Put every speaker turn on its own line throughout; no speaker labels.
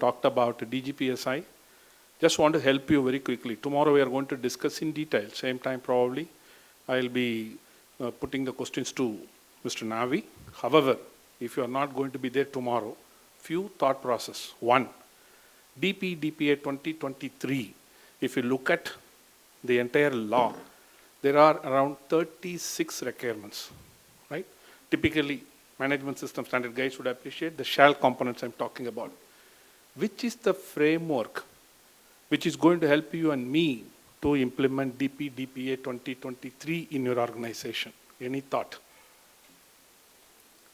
talked about DGPSI. Just want to help you very quickly. Tomorrow we are going to discuss in detail. Same time probably I'll be putting the questions to Mr. Navi. However, if you are not going to be there tomorrow, few thought process. One, DPDPA 2023, if you look at the entire law, there are around 36 requirements, right? Typically, management system standard guys would appreciate the shall components I'm talking about. Which is the framework which is going to help you and me to implement DPDPA 2023 in your organization? Any thought?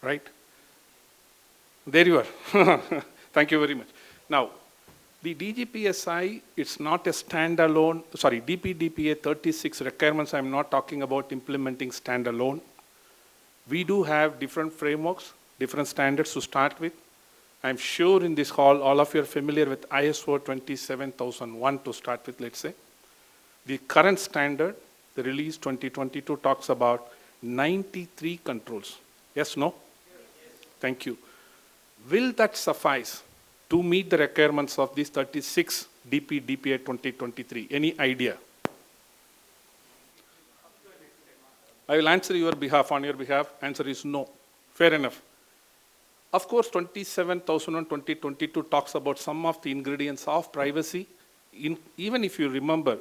Right? There you are. Thank you very much. Now, the DGPSI, it's not a standalone, sorry, DPDPA 36 requirements, I'm not talking about implementing standalone. We do have different frameworks, different standards to start with. I'm sure in this hall, all of you are familiar with ISO 27001 to start with, let's say. The current standard, the release 2022, talks about 93 controls. Yes, no? Yes. Thank you. Will that suffice to meet the requirements of these 36 DPDPA 2023? Any idea? I will answer your behalf, on your behalf. Answer is no. Fair enough. Of course, 27001 2022 talks about some of the ingredients of privacy. Even if you remember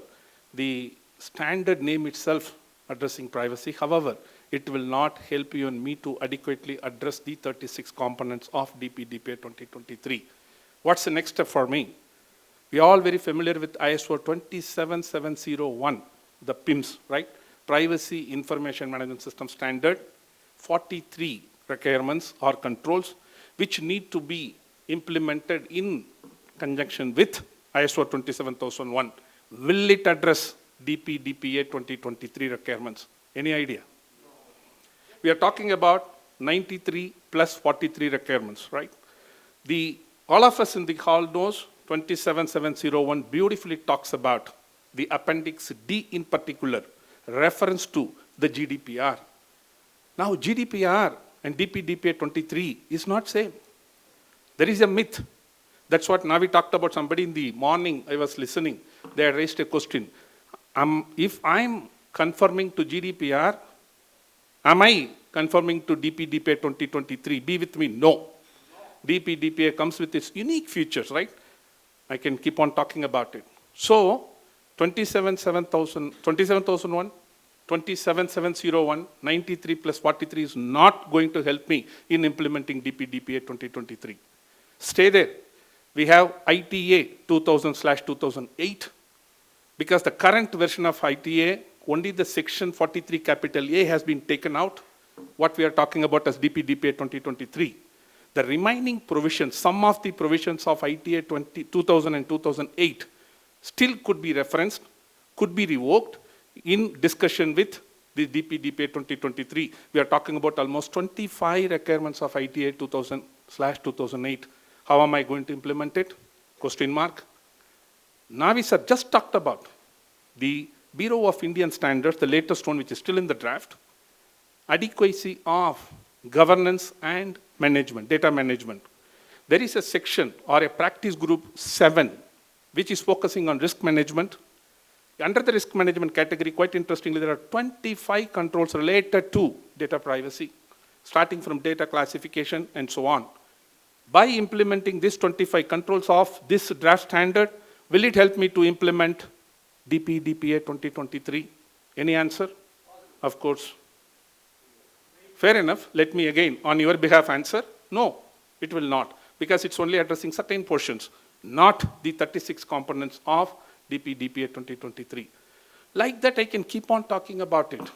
the standard name itself addressing privacy, however, it will not help you and me to adequately address the 36 components of DPDPA 2023. What's the next step for me? We are all very familiar with ISO 27701, the PIMS, right? Privacy Information Management System Standard. 43 requirements or controls which need to be implemented in conjunction with ISO 27001. Will it address DPDPA 2023 requirements? Any idea? We are talking about 93 plus 43 requirements, right? All of us in the hall knows 27701 beautifully talks about the Appendix D in particular, reference to the GDPR. Now GDPR and DPDPA 23 is not same. There is a myth. That's what Navi talked about. Somebody in the morning, I was listening, they had raised a question. If I'm conforming to GDPR, am I conforming to DPDPA 2023? Be with me, no. DPDPA comes with its unique features, right? I can keep on talking about it. So, 27701, 27701, 93 plus 43 is not going to help me in implementing DPDPA 2023. Stay there. We have ITA 2000/2008, because the current version of ITA, only the section 43 capital A has been taken out, what we are talking about as DPDPA 2023. The remaining provisions, some of the provisions of ITA 2000 and 2008 still could be referenced, could be revoked in discussion with the DPDPA 2023. We are talking about almost 25 requirements of ITA 2000/2008. How am I going to implement it? Question mark. Navi sir just talked about the Bureau of Indian Standards, the latest one which is still in the draft, adequacy of governance and management, data management. There is a section or a practice group 7 which is focusing on risk management. Under the risk management category, quite interestingly, there are 25 controls related to data privacy, starting from data classification and so on. By implementing these 25 controls of this draft standard, will it help me to implement DPDPA 2023? Any answer? Of course. Fair enough. Let me again, on your behalf, answer. No, it will not, because it's only addressing certain portions, not the 36 components of DPDPA 2023. Like that, I can keep on talking about it.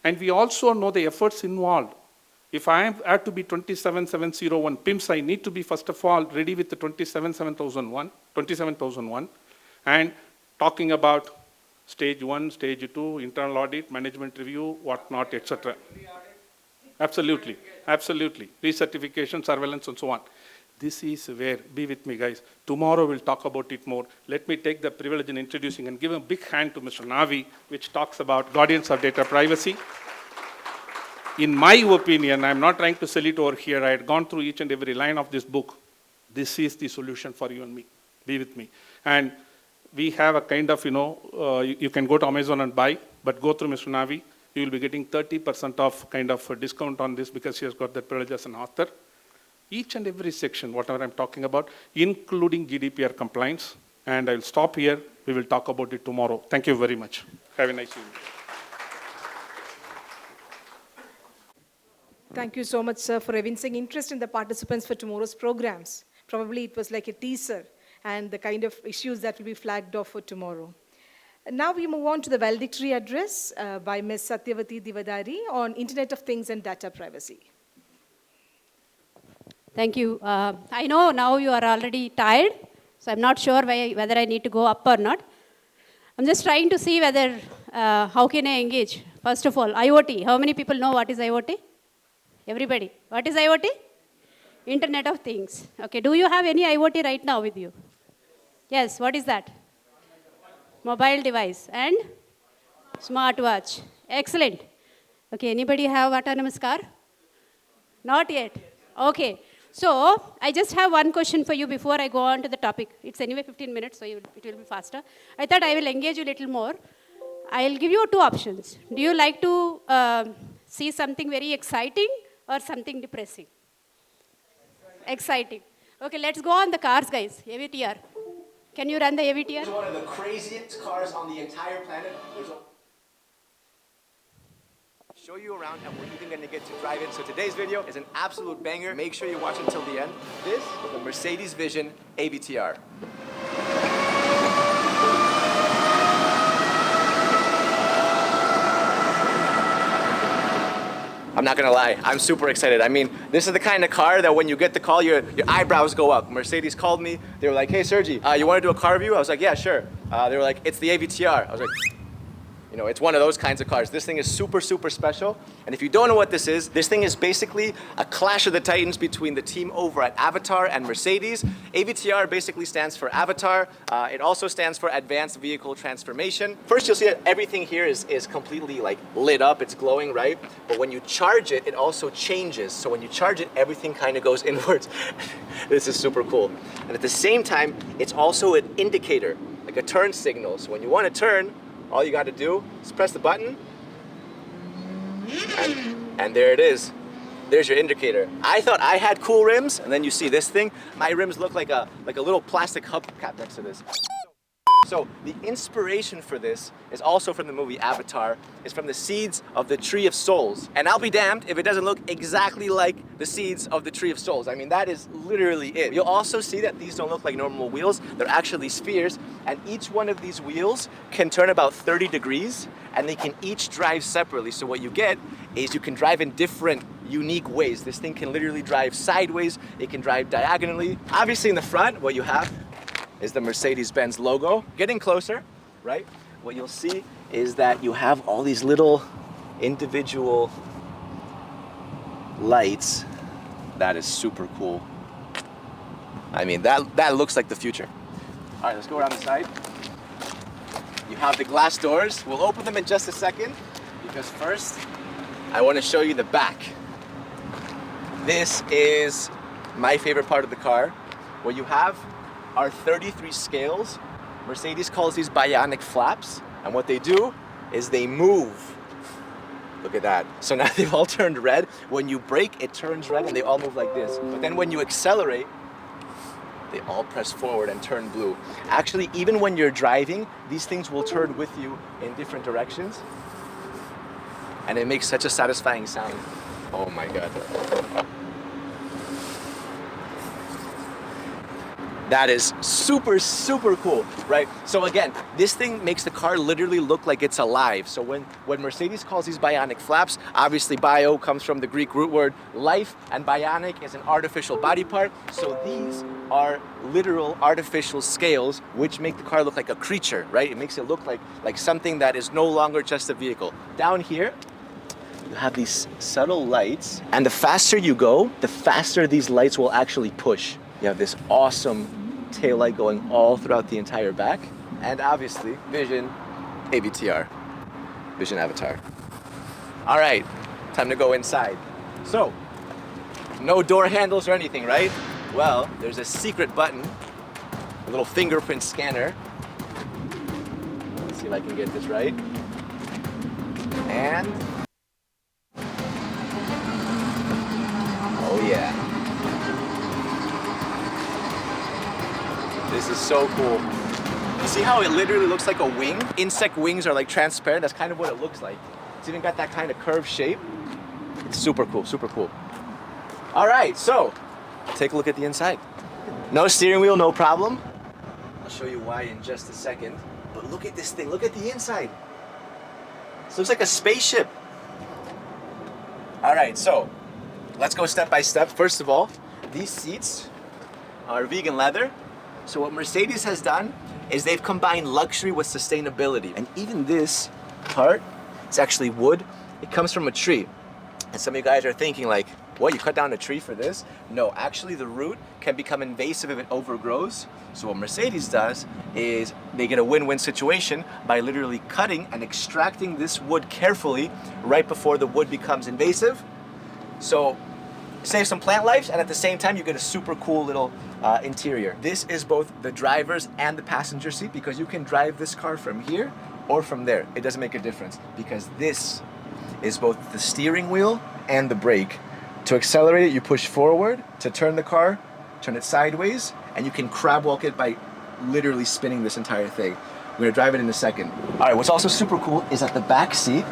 And we also know the efforts involved. If I have to be 27701 PIMS, I need to be, first of all, ready with the 27001, and talking about stage 1, stage 2, internal audit, management review, whatnot, etc. Absolutely, absolutely. Recertification, surveillance, and so on. This is where, be with me guys, tomorrow we'll talk about it more. Let me take the privilege in introducing and give a big hand to Mr. Navi, which talks about guardians of data privacy. In my opinion, I'm not trying to sell it over here, I had gone through each and every line of this book. This is the solution for you and me. Be with me. And we have a kind of, you can go to Amazon and buy, but go through Mr. Navi. You will be getting 30% of kind of a discount on this because he has got that privilege as an author. Each and every section, whatever I'm talking about, including GDPR compliance. And I'll stop here. We will talk about it tomorrow. Thank you very much. Have a nice evening.
Thank you so much, sir, for evincing interest in the participants for tomorrow's programs. Probably it was like a teaser and the kind of issues that will be flagged off for tomorrow. And now we move on to the valedictory address by Ms. Satyavati Divadari on Internet of Things and data privacy.
Thank you. I know now you are already tired, so I'm not sure whether I need to go up or not. I'm just trying to see whether, how can I engage? First of all, IoT. How many people know what is IoT? Everybody. What is IoT? Internet of Things. Okay, do you have any IoT right now with you? Yes, what is that? Mobile device and smartwatch. Excellent. Okay, anybody have autonomous car? Not yet. Okay, so I just have one question for you before I go on to the topic. It's anyway 15 minutes, so it will be faster. I thought I will engage you a little more. I'll give you two options. Do you like to see something very exciting or something depressing? Exciting. Okay, let's go on the cars, guys. AVTR. Can you run the AVTR?
It's one of the craziest cars on the entire planet. Show you around and we're even going to get to drive it. So today's video is an absolute banger. Make sure you watch until the end. This is the Mercedes Vision AVTR. I'm not gonna lie, I'm super excited. I mean, this is the kind of car that when you get the call, your eyebrows go up. Mercedes called me. They were like, hey, Sergi, you wanna do a car review? I was like, yeah, sure. They were like, it's the AVTR. I was like, it's one of those kinds of cars. This thing is super, super special. And if you don't know what this thing is basically a clash of the titans between the team over at Avatar and Mercedes. AVTR basically stands for Avatar. It also stands for Advanced Vehicle Transformation. First, you'll see that everything here is completely like lit up. It's glowing, right? But when you charge it, it also changes. So when you charge it, everything kind of goes inwards. This is super cool. And at the same time, it's also an indicator, like a turn signal. So when you want to turn, all you got to do is press the button, and there it is. There's your indicator. I thought I had cool rims, and then you see this thing. My rims look like a little plastic hubcap next to this. So the inspiration for this is also from the movie Avatar. It's from the seeds of the Tree of Souls. And I'll be damned if it doesn't look exactly like the seeds of the Tree of Souls. I mean, that is literally it. You'll also see that these don't look like normal wheels. They're actually spheres. And each one of these wheels can turn about 30 degrees, and they can each drive separately. So what you get is you can drive in different unique ways. This thing can literally drive sideways. It can drive diagonally. Obviously in the front, what you have is the Mercedes-Benz logo. Getting closer, right? What you'll see is that you have all these little individual lights. That is super cool. I mean, that looks like the future. All right, let's go around the side. You have the glass doors. We'll open them in just a second, because first, I want to show you the back. This is my favorite part of the car. What you have are 33 scales. Mercedes calls these bionic flaps, and what they do is they move. Look at that. So now they've all turned red. When you brake, it turns red and they all move like this. But then when you accelerate, they all press forward and turn blue. Actually, even when you're driving, these things will turn with you in different directions. And it makes such a satisfying sound. Oh my God. That is super, super cool, right? So again, this thing makes the car literally look like it's alive. So when Mercedes calls these bionic flaps, obviously bio comes from the Greek root word life, and bionic is an artificial body part. So these are literal artificial scales, which make the car look like a creature, right? It makes it look like something that is no longer just a vehicle. Down here, you have these subtle lights, and the faster you go, the faster these lights will actually push. You have this awesome taillight going all throughout the entire back, and obviously Vision AVTR, Vision Avatar. All right, time to go inside. So, no door handles or anything, right? Well, there's a secret button, a little fingerprint scanner. Let's see if I can get this right. And oh yeah. This is so cool. You see how it literally looks like a wing? Insect wings are like transparent. That's kind of what it looks like. It's even got that kind of curved shape. It's super cool, super cool. All right, so take a look at the inside. No steering wheel, no problem. I'll show you why in just a second. But look at this thing, look at the inside. This looks like a spaceship. All right, so let's go step by step. First of all, these seats are vegan leather. So what Mercedes has done is they've combined luxury with sustainability. And even this part, it's actually wood. It comes from a tree. And some of you guys are thinking like, what, you cut down a tree for this? No, actually the root can become invasive if it overgrows. So what Mercedes does is they get a win-win situation by literally cutting and extracting this wood carefully right before the wood becomes invasive. So save some plant life, and at the same time you get a super cool little interior. This is both the driver's and the passenger seat because you can drive this car from here or from there. It doesn't make a difference because this is both the steering wheel and the brake. To accelerate it, you push forward. To turn the car, turn it sideways, and you can crab walk it by literally spinning this entire thing. We're gonna drive it in a second. All right, what's also super cool is at the back seat,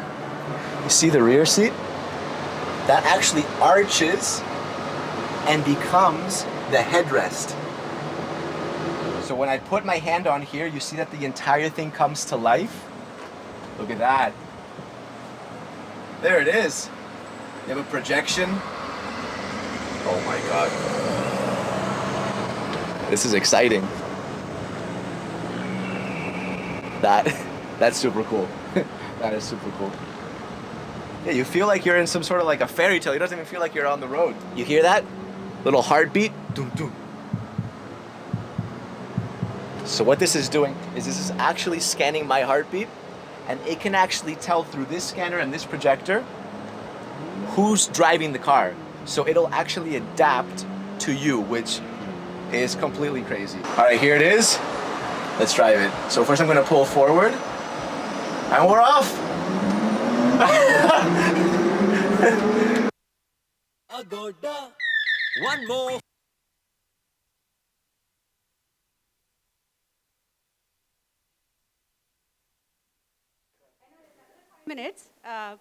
you see the rear seat? That actually arches and becomes the headrest. So when I put my hand on here, you see that the entire thing comes to life. Look at that. There it is. You have a projection. Oh my God. This is exciting. That's super cool. That is super cool. Yeah, you feel like you're in some sort of like a fairy tale. It doesn't even feel like you're on the road. You hear that? Little heartbeat. Dum, dum. So what this is doing is this is actually scanning my heartbeat, and it can actually tell through this scanner and this projector who's driving the car. So it'll actually adapt to you, which is completely crazy. All right, here it is. Let's drive it. So first I'm gonna pull forward, and we're off.
One more.
Minutes,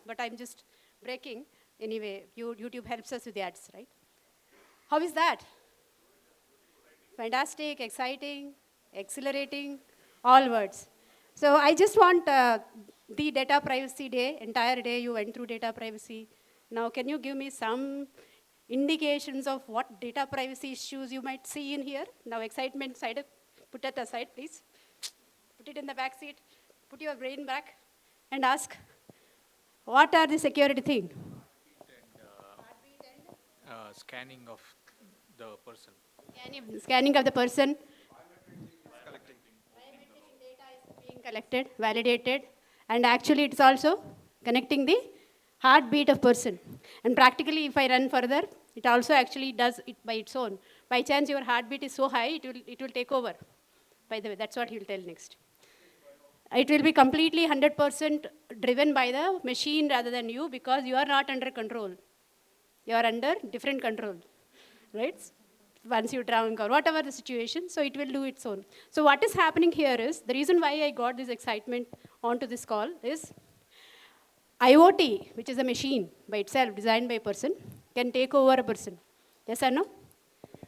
but I'm just breaking. Anyway, YouTube helps us with the ads, right? How is that? Fantastic, exciting, exhilarating, all words. So I just want the data privacy day, entire day you went through data privacy. Now can you give me some indications of what data privacy issues you might see in here? Now excitement side, put it aside please. Put it in the back seat, put your brain back and ask, what are the security thing?
Scanning of the person.
Scanning of the person. Biometric data is being collected, validated, and actually it's also connecting the heartbeat of person. And practically, if I run further, it also actually does it by its own. By chance, your heartbeat is so high, it will take over. By the way, that's what he will tell next. It will be completely 100% driven by the machine rather than you because you are not under control. You are under different control, right? Once you drown or whatever the situation, so it will do its own. So what is happening here is, the reason why I got this excitement onto this call is, IoT, which is a machine by itself, designed by a person, can take over a person. Yes or no?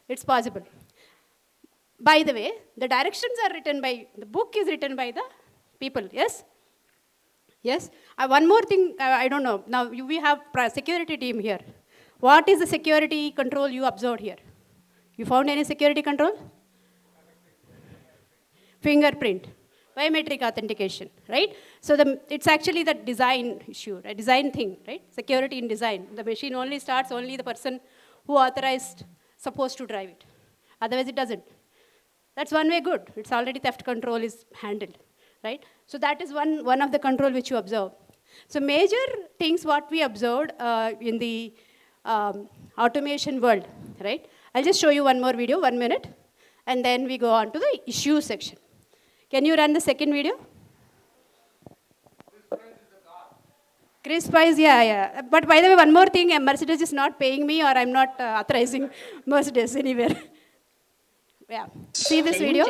It's possible. By the way, the directions are written by, the book is written by the people, yes? Yes? One more thing, I don't know. Now, we have security team here. What is the security control you observed here? You found any security control? Fingerprint. Biometric authentication, right? So it's actually the design issue, a design thing, right? Security in design. The machine only starts only the person who authorized supposed to drive it. Otherwise it doesn't. That's one way good. It's already theft control is handled, right? So that is one of the control which you observe. So major things what we observed in the automation world, right? I'll just show you one more video, 1 minute, and then we go on to the issue section. Can you run the second video? Chris Price, yeah. But by the way, one more thing, Mercedes is not paying me or I'm not authorizing Mercedes anywhere. Yeah. See this video?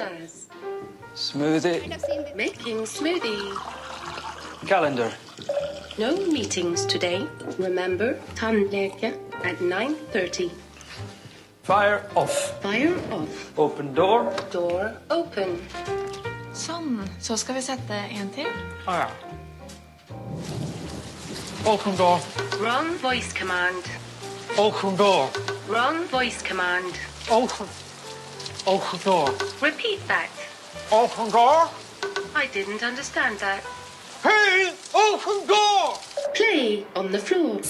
Smoothie.
Making smoothie.
Calendar.
No meetings today. Remember, tandläkare at 9:30.
Fire off.
Fire off.
Open door.
Door open.
Sånn. Så skal vi sette en til.
Ah, ja. Open door.
Wrong voice command.
Open door.
Wrong voice command.
Open. Open door.
Repeat that.
Open door.
I didn't understand that.
Hey, open door.
Play on the floor.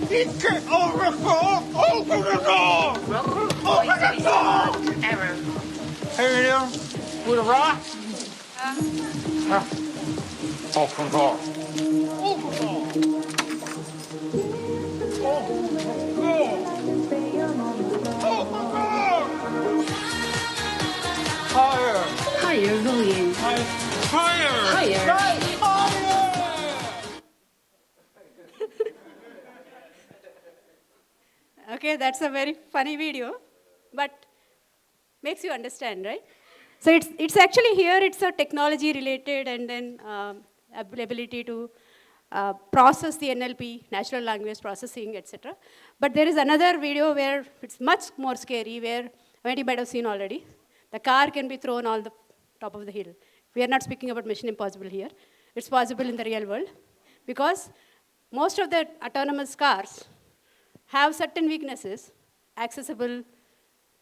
Get over the door. Open the door.
Wrong voice command. Error.
Hey there, with a rock. Open door. Open door. Open door. Open door. Higher.
Higher volume.
Higher.
Higher.
Higher.
Okay, that's a very funny video, but makes you understand, right? So it's actually here, it's a technology related and then ability to process the NLP, natural language processing, etc. But there is another video where it's much more scary, where you might have seen already. The car can be thrown on the top of the hill. We are not speaking about Mission Impossible here. It's possible in the real world because most of the autonomous cars have certain weaknesses accessible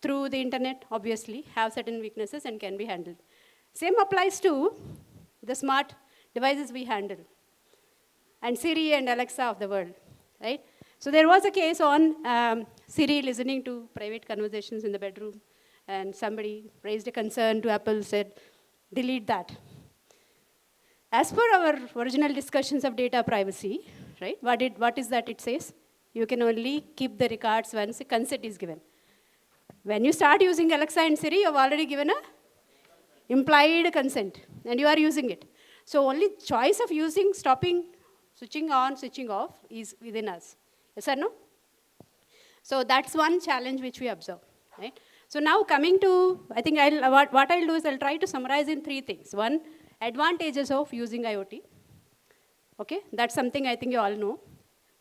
through the internet, obviously, have certain weaknesses and can be handled. Same applies to the smart devices we handle, and Siri and Alexa of the world, right? So there was a case on Siri listening to private conversations in the bedroom, and somebody raised a concern to Apple, said, delete that. As per our original discussions of data privacy, right, what is that it says? You can only keep the records once a consent is given. When you start using Alexa and Siri, you've already given a implied consent, and you are using it. So only choice of using, stopping, switching on, switching off is within us. Yes or no? So that's one challenge which we observe, right? So now coming to, I think what I'll do is I'll try to summarize in 3 things. One, advantages of using IoT. Okay, that's something I think you all know,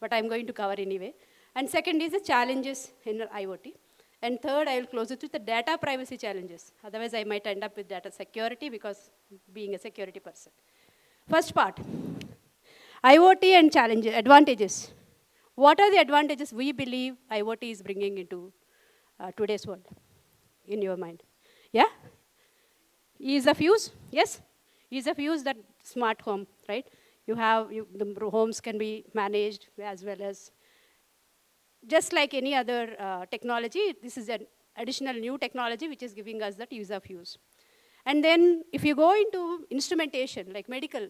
but I'm going to cover anyway. And second is the challenges in IoT. And third, I will close it with the data privacy challenges. Otherwise, I might end up with data security because being a security person. First part, IoT and challenges, advantages. What are the advantages we believe IoT is bringing into today's world, in your mind? Yeah? Ease of use, yes? Ease of use, that smart home, right? The homes can be managed as well as, just like any other technology, this is an additional new technology which is giving us that ease of use. And then if you go into instrumentation, like medical,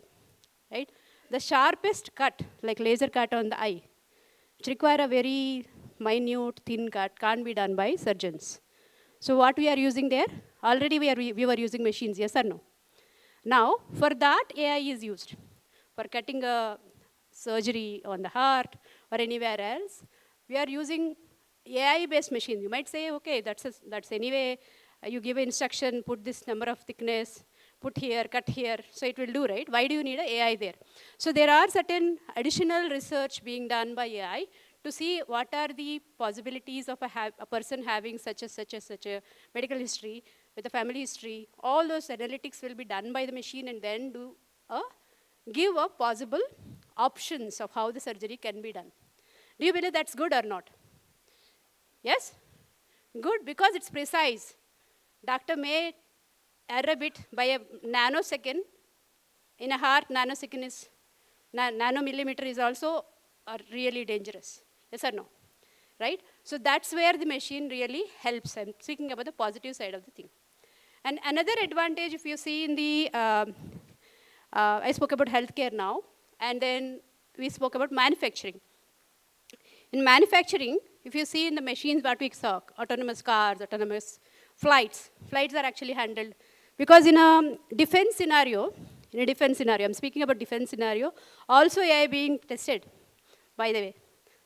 right? The sharpest cut, like laser cut on the eye, which require a very minute, thin cut, can't be done by surgeons. So what we are using there, already we were using machines, yes or no? Now, for that, AI is used. For cutting a surgery on the heart or anywhere else, we are using AI-based machines. You might say, okay, that's anyway, you give an instruction, put this number of thickness, put here, cut here, so it will do, right? Why do you need an AI there? So there are certain additional research being done by AI to see what are the possibilities of a person having such a medical history, with a family history. All those analytics will be done by the machine and then give a possible options of how the surgery can be done. Do you believe that's good or not? Yes? Good, because it's precise. Doctor may err a bit by a nanosecond. In a heart, nanosecond is, nanomillimeter is also really dangerous. Yes or no? Right? So that's where the machine really helps. I'm speaking about the positive side of the thing. And another advantage, if you see in the, I spoke about healthcare now, and then we spoke about manufacturing. In manufacturing, if you see in the machines what we saw, autonomous cars, autonomous flights are actually handled. Because in a defense scenario, I'm speaking about defense scenario, also AI being tested, by the way.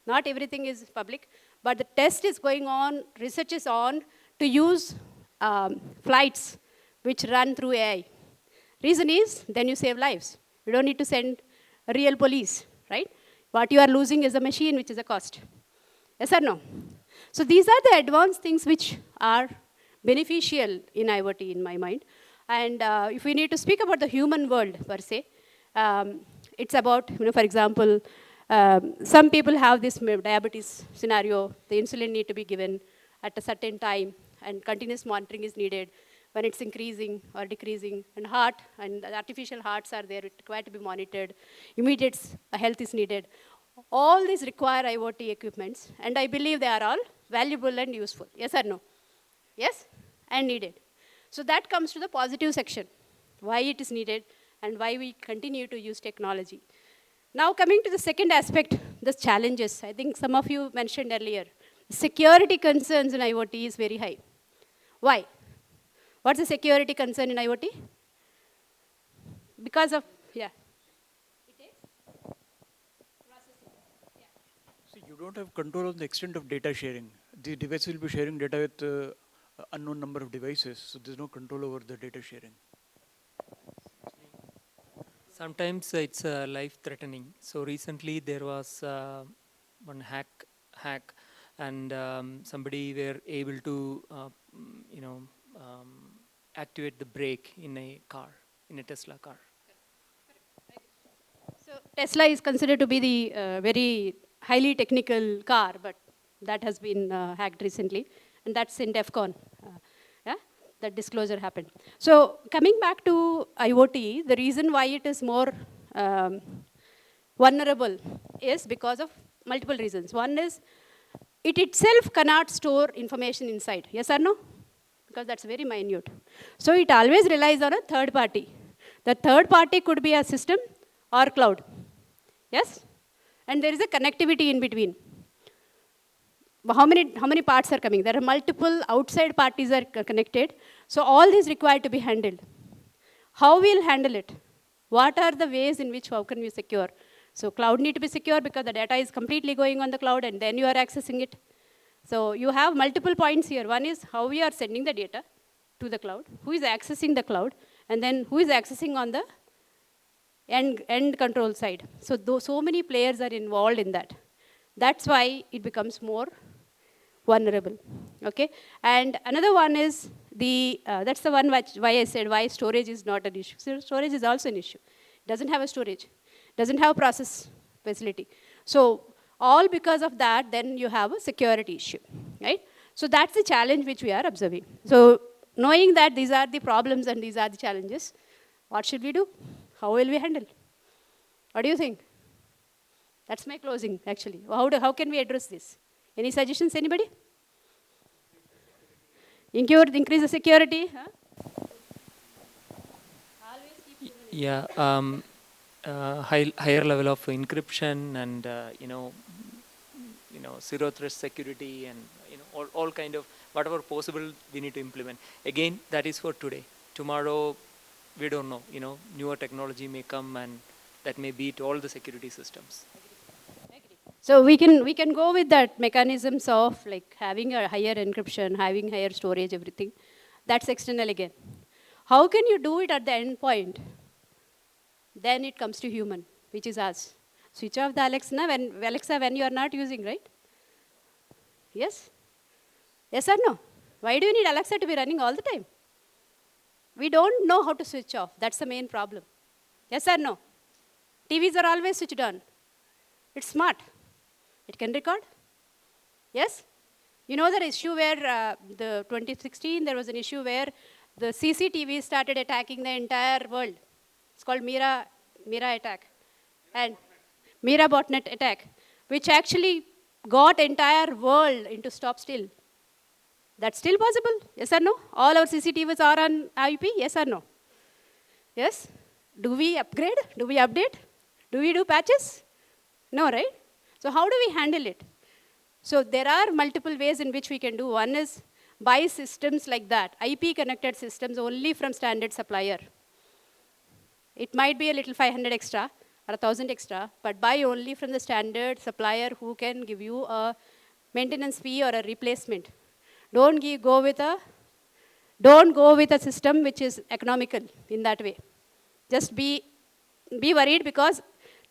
Not everything is public, but the test is going on, research is on to use flights which run through AI. Reason is, then you save lives. You don't need to send a real police, right? What you are losing is a machine, which is a cost. Yes or no? So these are the advanced things which are beneficial in IoT, in my mind. And if we need to speak about the human world, per se, it's about, for example, some people have this diabetes scenario. The insulin need to be given at a certain time, and continuous monitoring is needed when it's increasing or decreasing. And heart, and the artificial hearts are there, required to be monitored. Immediate health is needed. All these require IoT equipments, and I believe they are all valuable and useful. Yes or no? Yes? And needed. So that comes to the positive section, why it is needed and why we continue to use technology. Now coming to the second aspect, the challenges. I think some of you mentioned earlier. Security concerns in IoT is very high. Why? What's the security concern in IoT? Because of, yeah.
See, you don't have control on the extent of data sharing. The device will be sharing data with unknown number of devices, so there's no control over the data sharing.
Sometimes it's life-threatening. So recently there was one hack, and somebody were able to, activate the brake in a car, in a Tesla car.
So Tesla is considered to be the very highly technical car, but that has been hacked recently, and that's in DEF CON. That disclosure happened. So coming back to IoT, the reason why it is more vulnerable is because of multiple reasons. One is, it itself cannot store information inside. Yes or no? Because that's very minute. So it always relies on a third party. The third party could be a system or cloud. Yes? And there is a connectivity in between. How many parts are coming? There are multiple outside parties are connected. So all these required to be handled. How we'll handle it? What are the ways in which, how can we secure? So cloud need to be secure because the data is completely going on the cloud and then you are accessing it. So you have multiple points here. One is how we are sending the data to the cloud, who is accessing the cloud, and then who is accessing on the end control side. So so many players are involved in that. That's why it becomes more vulnerable, okay? And another one is that's the one why I said why storage is not an issue. So storage is also an issue. It doesn't have a storage, doesn't have process facility. So all because of that, then you have a security issue, right? So that's the challenge which we are observing. So knowing that these are the problems and these are the challenges, what should we do? How will we handle? What do you think? That's my closing, actually. How can we address this? Any suggestions, anybody? Increase the security? Huh?
Yeah, higher level of encryption and zero trust security and all kind of whatever possible we need to implement. Again, that is for today. Tomorrow, we don't know. Newer technology may come and that may beat all the security systems.
So we can go with that mechanisms of like having a higher encryption, having higher storage, everything. That's external again. How can you do it at the end point? Then it comes to human, which is us. Switch off the Alexa when you are not using, right? Yes? Yes or no? Why do you need Alexa to be running all the time? We don't know how to switch off. That's the main problem. Yes or no? TVs are always switched on. It's smart. It can record. Yes? You know the issue where the 2016, there was an issue where the CCTV started attacking the entire world. It's called Mira attack. And Mira botnet attack, which actually got entire world into stop still. That's still possible, yes or no? All our CCTVs are on IP, yes or no? Yes? Do we upgrade? Do we update? Do we do patches? No, right? So how do we handle it? So there are multiple ways in which we can do. One is buy systems like that, IP connected systems only from standard supplier. It might be a little 500 extra or 1,000 extra, but buy only from the standard supplier who can give you a maintenance fee or a replacement. Don't go with a system which is economical in that way. Just be worried because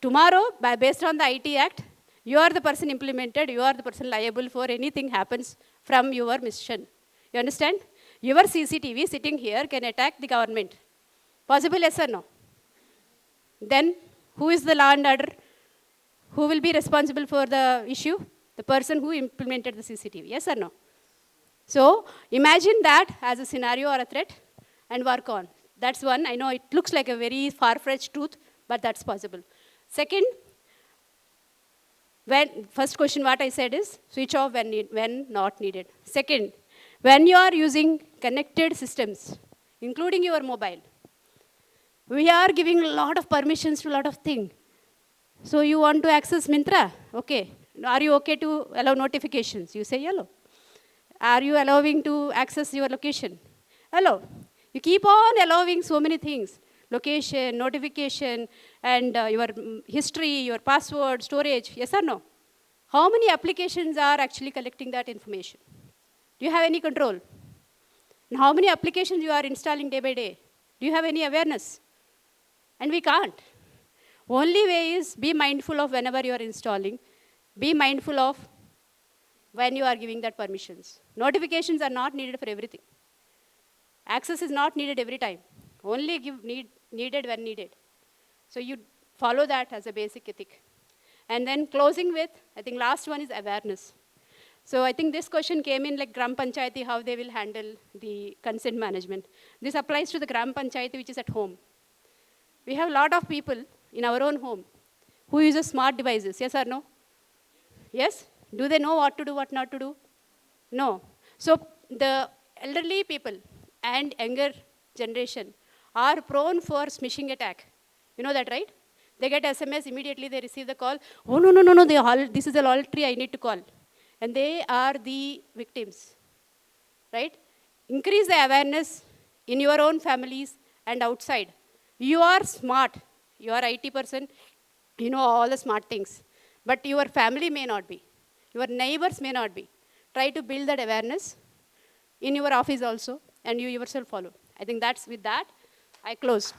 tomorrow, based on the IT Act, you are the person implemented, you are the person liable for anything happens from your mission. You understand? Your CCTV sitting here can attack the government. Possible, yes or no? Then, who is the law and order? Who will be responsible for the issue? The person who implemented the CCTV, yes or no? So, imagine that as a scenario or a threat and work on. That's one. I know it looks like a very far-fetched truth, but that's possible. Second, first question what I said is switch off when not needed. Second, when you are using connected systems, including your mobile, we are giving a lot of permissions to a lot of things. So you want to access Myntra? Okay. Are you okay to allow notifications? You say yellow. Are you allowing to access your location? Allow. You keep on allowing so many things. Location, notification, and your history, your password, storage, yes or no? How many applications are actually collecting that information? Do you have any control? And how many applications you are installing day by day? Do you have any awareness? And we can't. Only way is be mindful of whenever you are installing. Be mindful of when you are giving that permissions. Notifications are not needed for everything. Access is not needed every time. Only needed when needed. So you follow that as a basic ethic. And then closing with, I think last one is awareness. So I think this question came in like Gram Panchayati, how they will handle the consent management. This applies to the Gram Panchayati which is at home. We have a lot of people in our own home who use smart devices, yes or no? Yes? Do they know what to do, what not to do? No. So the elderly people and younger generation are prone for smishing attack. You know that, right? They get SMS, immediately they receive the call. Oh, no, this is a lottery, I need to call. And they are the victims, right? Increase the awareness in your own families and outside. You are smart. You are IT person. You know all the smart things. But your family may not be. Your neighbors may not be. Try to build that awareness in your office also, and you yourself follow. I think that's with that, I close.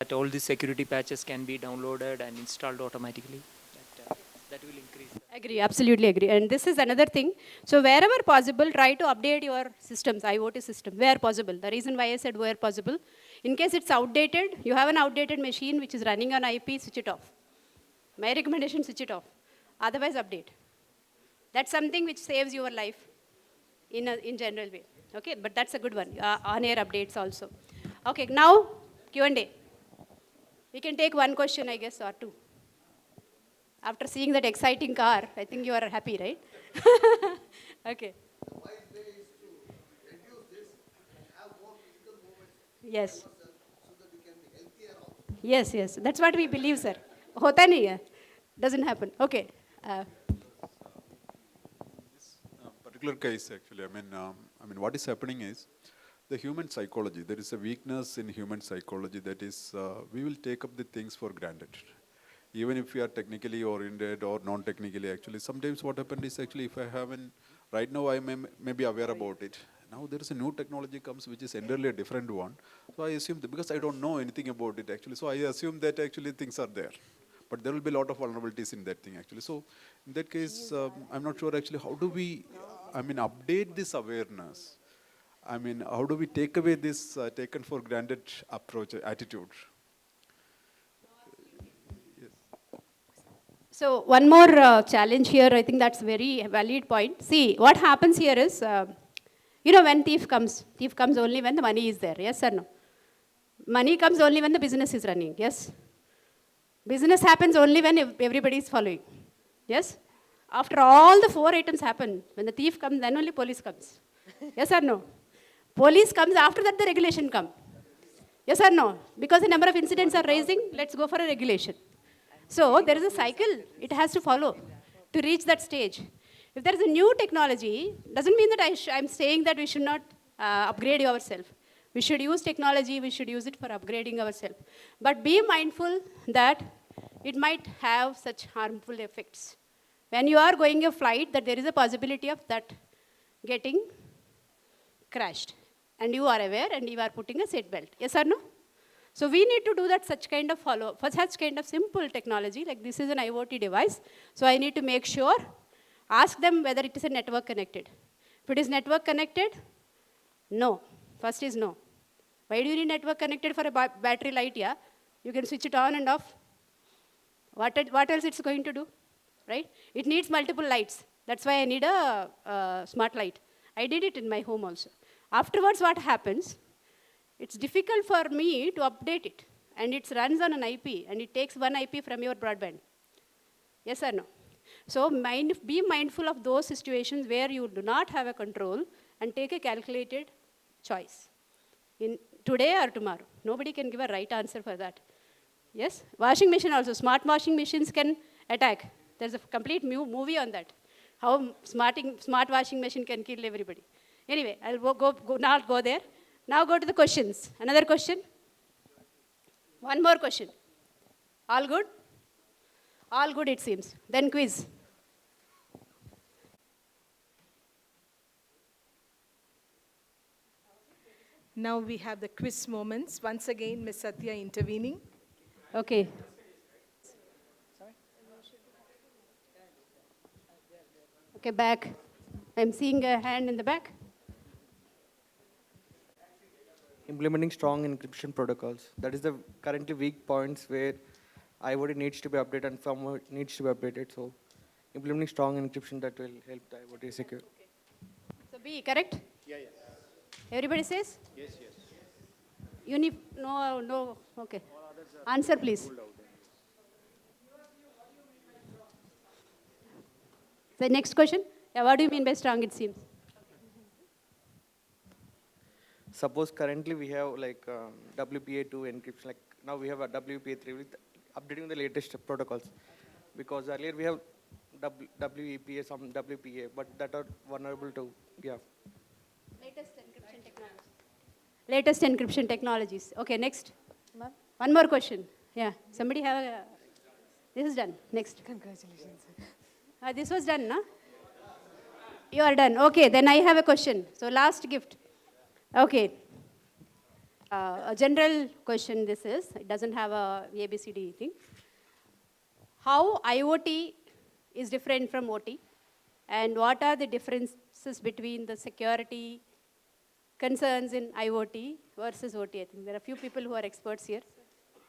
That all these security patches can be downloaded and installed automatically. That will increase.
Agree, absolutely agree. And this is another thing. So wherever possible, try to update your systems, IoT system, where possible. The reason why I said where possible, in case it's outdated, you have an outdated machine which is running on IP, switch it off. My recommendation, switch it off. Otherwise, update. That's something which saves your life in general way. Okay, but that's a good one. On-air updates also. Okay, now Q&A. We can take one question, I guess, or two. After seeing that exciting car, I think you are happy, right? Okay. Yes. Yes, yes. That's what we believe, sir. Hota nahi hai. Doesn't happen. Okay.
Particular case, actually, I mean, what is happening is the human psychology. There is a weakness in human psychology that is, we will take up the things for granted. Even if we are technically oriented or non-technically, actually, sometimes what happened is actually if I haven't, right now I may be aware about it. Now there is a new technology comes which is entirely a different one. So I assume that because I don't know anything about it actually, so I assume that actually things are there. But there will be a lot of vulnerabilities in that thing actually. So in that case, I'm not sure actually how do we, update this awareness? How do we take away this taken for granted approach, attitude?
So one more challenge here, I think that's a very valid point. See, what happens here is, when thief comes only when the money is there, yes or no? Money comes only when the business is running, yes? Business happens only when everybody is following, yes? After all the 4 items happen, when the thief comes, then only police comes, yes or no? Police comes, after that the regulation comes, yes or no? Because the number of incidents are rising, let's go for a regulation. So there is a cycle it has to follow to reach that stage. If there is a new technology, doesn't mean that I'm saying that we should not upgrade ourselves. We should use technology, we should use it for upgrading ourselves. But be mindful that it might have such harmful effects. When you are going a flight, that there is a possibility of that getting crashed. And you are aware and you are putting a seat belt. Yes or no? So we need to do that such kind of follow, for such kind of simple technology, like this is an IoT device. So I need to make sure, ask them whether it is a network connected. If it is network connected, no. First is no. Why do you need network connected for a battery light? Yeah, you can switch it on and off. What else it's going to do, right? It needs multiple lights. That's why I need a smart light. I did it in my home also. Afterwards, what happens? It's difficult for me to update it. And it runs on an IP, and it takes one IP from your broadband. Yes or no? So be mindful of those situations where you do not have a control and take a calculated choice. In today or tomorrow. Nobody can give a right answer for that. Yes? Washing machine also. Smart washing machines can attack. There's a complete movie on that. How smart washing machine can kill everybody. Anyway, I'll not go there. Now go to the questions. Another question? One more question. All good? All good, it seems. Then quiz.
Now we have the quiz moments. Once again, Ms. Satya intervening.
Okay. Okay, back. I'm seeing a hand in the back.
Implementing strong encryption protocols. That is the currently weak points where IoT needs to be updated and firmware needs to be updated. So implementing strong encryption that will help the IoT secure.
So B, correct?
Yeah, yes.
Everybody says?
Yes, yes.
No, okay. Answer, please. The next question. Yeah, what do you mean by strong, it seems?
Suppose currently we have like WPA2 encryption, like now we have a WPA3 with updating the latest protocols. Because earlier we have WEPA, some WPA, but that are vulnerable to, yeah.
Latest encryption technology. Latest encryption technologies. Okay, next. One more question. Yeah, somebody have a, this is done. Next.
Congratulations.
This was done, no? You are done. Okay, then I have a question. So last gift. Okay. A general question this is. It doesn't have a ABCD thing. How IoT is different from OT? And what are the differences between the security concerns in IoT versus OT? I think there are a few people who are experts here.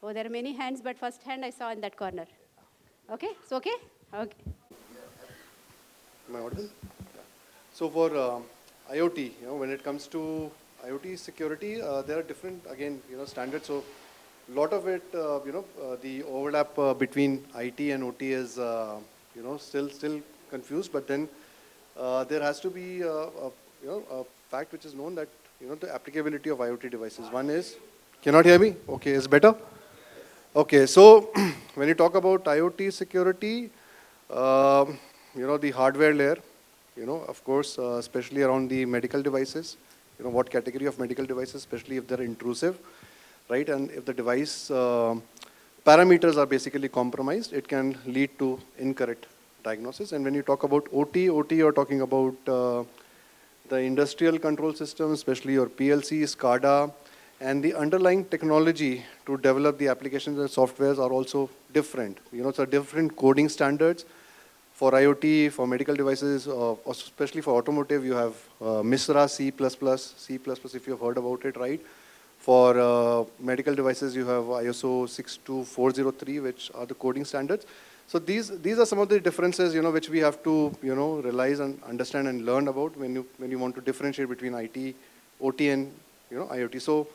Oh, there are many hands, but first hand I saw in that corner. Okay, it's okay? Okay.
Am I audible? Yeah. So for IoT, when it comes to IoT security, there are different, again, standards. So a lot of it, the overlap between IT and OT is, still confused. But then there has to be, a fact which is known that, the applicability of IoT devices. One is, cannot hear me? Okay, is better? Okay, so when you talk about IoT security, the hardware layer, of course, especially around the medical devices, what category of medical devices, especially if they're intrusive, right? And if the device parameters are basically compromised, it can lead to incorrect diagnosis. And when you talk about OT, you're talking about the industrial control system, especially your PLC, SCADA, and the underlying technology to develop the applications and softwares are also different. So different coding standards. For IoT, for medical devices, especially for automotive, you have MISRA, C++, if you have heard about it, right? For medical devices, you have ISO 62403, which are the coding standards. So these are some of the differences, which we have to, realize and understand and learn about when you want to differentiate between IT, OT, and IoT. So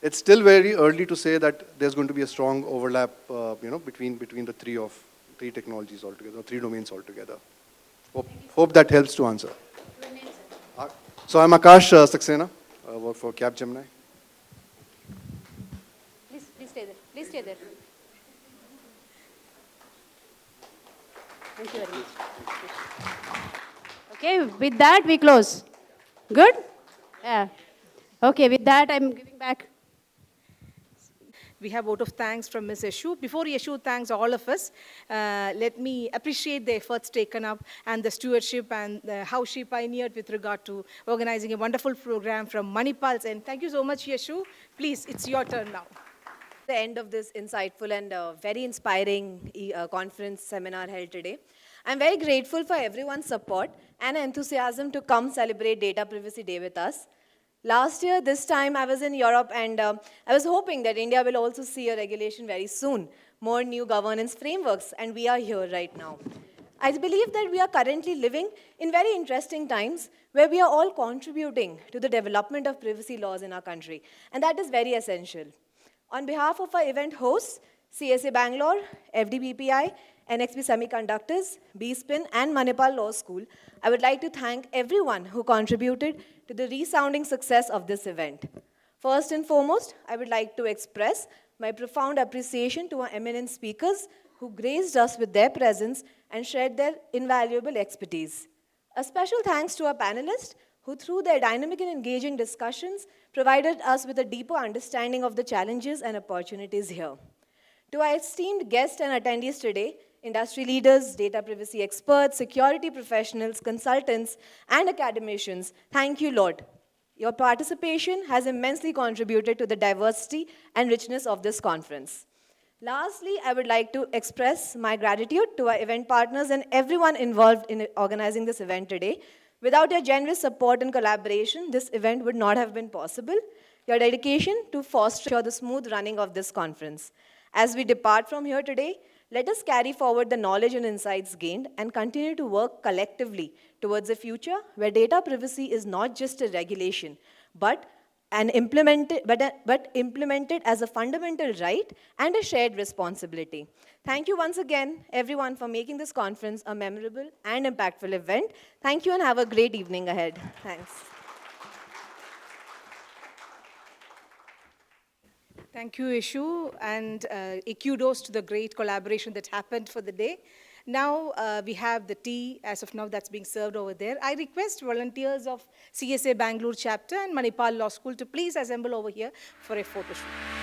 it's still very early to say that there's going to be a strong overlap, between the three technologies altogether, 3 domains altogether. Hope that helps to answer. So I'm Akash Saxena, I work for Capgemini.
Please stay there. Please stay there. Thank you very much. Okay, with that we close. Good? Yeah. Okay, with that I'm giving back.
We have vote of thanks from Ms. Yeshu. Before Yeshu thanks all of us, let me appreciate the efforts taken up and the stewardship and how she pioneered with regard to organizing a wonderful program from Manipal's end. Thank you so much, Yeshu. Please, it's your turn now.
The end of this insightful and very inspiring conference seminar held today. I'm very grateful for everyone's support and enthusiasm to come celebrate Data Privacy Day with us. Last year, this time, I was in Europe and I was hoping that India will also see a regulation very soon, more new governance frameworks, and we are here right now. I believe that we are currently living in very interesting times where we are all contributing to the development of privacy laws in our country, and that is very essential. On behalf of our event hosts, CSA Bangalore, FDBPI, NXP Semiconductors, BSpin, and Manipal Law School, I would like to thank everyone who contributed to the resounding success of this event. First and foremost, I would like to express my profound appreciation to our eminent speakers who graced us with their presence and shared their invaluable expertise. A special thanks to our panelists who, through their dynamic and engaging discussions, provided us with a deeper understanding of the challenges and opportunities here. To our esteemed guests and attendees today, industry leaders, data privacy experts, security professionals, consultants, and academicians, thank you, Lord. Your participation has immensely contributed to the diversity and richness of this conference. Lastly, I would like to express my gratitude to our event partners and everyone involved in organizing this event today. Without your generous support and collaboration, this event would not have been possible. Your dedication to foster the smooth running of this conference. As we depart from here today, let us carry forward the knowledge and insights gained and continue to work collectively towards a future where data privacy is not just a regulation, but implemented as a fundamental right and a shared responsibility. Thank you once again, everyone, for making this conference a memorable and impactful event. Thank you and have a great evening ahead. Thanks.
Thank you, Yeshu, and a kudos to the great collaboration that happened for the day. Now we have the tea, as of now, that's being served over there. I request volunteers of CSA Bangalore chapter and Manipal Law School to please assemble over here for a photo shoot.